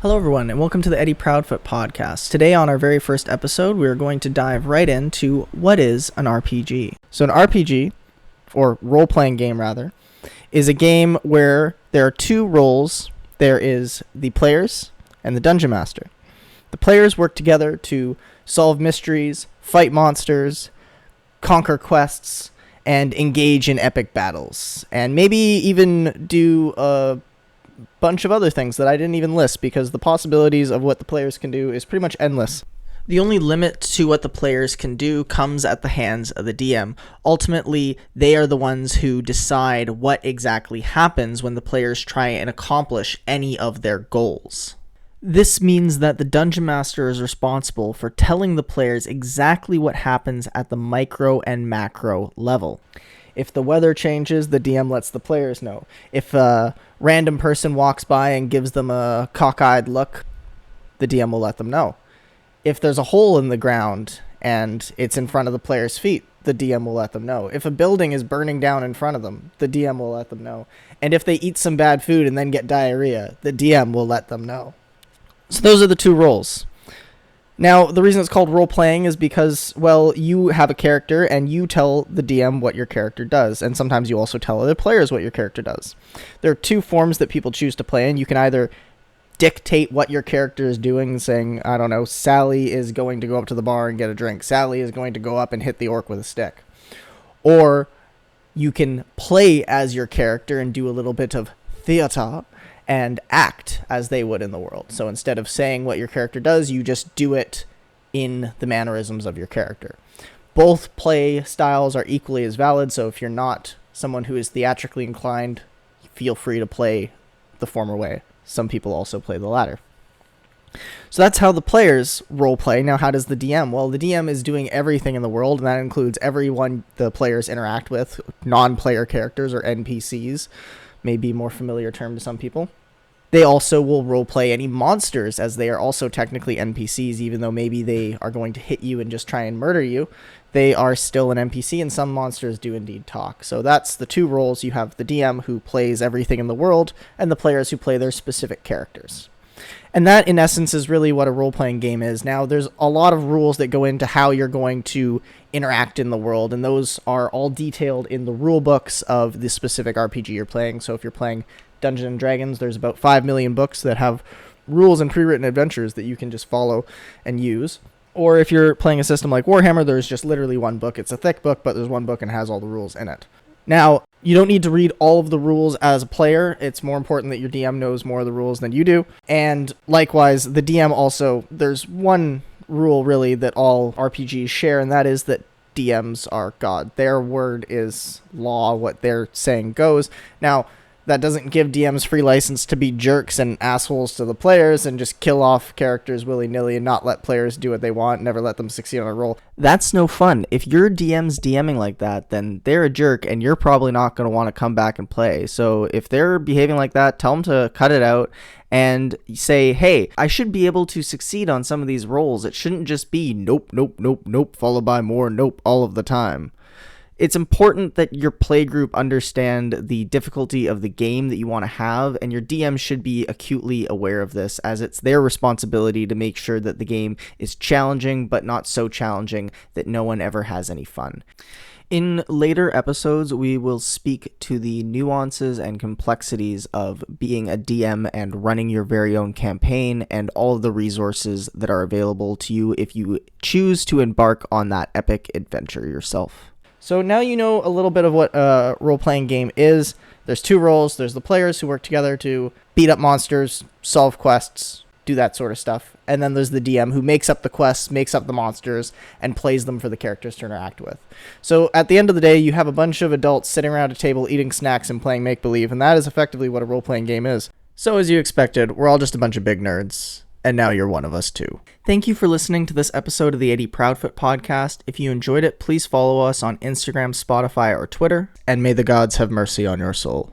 Hello everyone, and welcome to the Eddie Proudfoot podcast. Today on our very first episode, we are going to dive right into what is an RPG. So an RPG, or role-playing game rather, is a game where there are two roles. There is the players and the dungeon master. The players work together to solve mysteries, fight monsters, conquer quests, and engage in epic battles. And maybe even do a bunch of other things that I didn't even list, because the possibilities of what the players can do is pretty much endless. The only limit to what the players can do comes at the hands of the DM. Ultimately, they are the ones who decide what exactly happens when the players try and accomplish any of their goals. This means that the Dungeon Master is responsible for telling the players exactly what happens at the micro and macro level. If the weather changes, the DM lets the players know. If a random person walks by and gives them a cockeyed look, the DM will let them know. If there's a hole in the ground and it's in front of the players' feet, the DM will let them know. If a building is burning down in front of them, the DM will let them know. And if they eat some bad food and then get diarrhea, the DM will let them know. So those are the two roles. Now, the reason it's called role-playing is because, well, you have a character and you tell the DM what your character does, and sometimes you also tell other players what your character does. There are two forms that people choose to play in. You can either dictate what your character is doing, saying, I don't know, Sally is going to go up to the bar and get a drink. Sally is going to go up and hit the orc with a stick. Or you can play as your character and do a little bit of theater and act as they would in the world. So instead of saying what your character does, you just do it in the mannerisms of your character. Both play styles are equally as valid, so if you're not someone who is theatrically inclined, feel free to play the former way. Some people also play the latter. So that's how the players role play. Now, how does the DM? Well, the DM is doing everything in the world, and that includes everyone the players interact with, non-player characters or NPCs, may be a more familiar term to some people. They also will roleplay any monsters, as they are also technically NPCs, even though maybe they are going to hit you and just try and murder you. They are still an NPC, and some monsters do indeed talk. So that's the two roles. You have the DM, who plays everything in the world, and the players who play their specific characters. And that, in essence, is really what a role-playing game is. Now, there's a lot of rules that go into how you're going to interact in the world, and those are all detailed in the rule books of the specific RPG you're playing. So if you're playing Dungeons & Dragons, there's about 5 million books that have rules and pre-written adventures that you can just follow and use. Or if you're playing a system like Warhammer, there's just literally one book. It's a thick book, but there's one book and has all the rules in it. Now, you don't need to read all of the rules as a player. It's more important that your DM knows more of the rules than you do. And likewise, the DM also, there's one rule really that all RPGs share, and that is that DMs are God. Their word is law. What they're saying goes. Now, that doesn't give DMs free license to be jerks and assholes to the players and just kill off characters willy-nilly and not let players do what they want, never let them succeed on a roll. That's no fun. If your DM's DMing like that, then they're a jerk and you're probably not going to want to come back and play. So if they're behaving like that, tell them to cut it out and say, hey, I should be able to succeed on some of these rolls. It shouldn't just be nope, nope, nope, nope, followed by more nope all of the time. It's important that your playgroup understand the difficulty of the game that you want to have, and your DM should be acutely aware of this, as it's their responsibility to make sure that the game is challenging, but not so challenging that no one ever has any fun. In later episodes, we will speak to the nuances and complexities of being a DM and running your very own campaign, and all of the resources that are available to you if you choose to embark on that epic adventure yourself. So now you know a little bit of what a role-playing game is. There's two roles. There's the players who work together to beat up monsters, solve quests, do that sort of stuff. And then there's the DM who makes up the quests, makes up the monsters, and plays them for the characters to interact with. So at the end of the day, you have a bunch of adults sitting around a table eating snacks and playing make-believe, and that is effectively what a role-playing game is. So as you expected, we're all just a bunch of big nerds. And now you're one of us too. Thank you for listening to this episode of the Eddie Proudfoot podcast. If you enjoyed it, please follow us on Instagram, Spotify, or Twitter. And may the gods have mercy on your soul.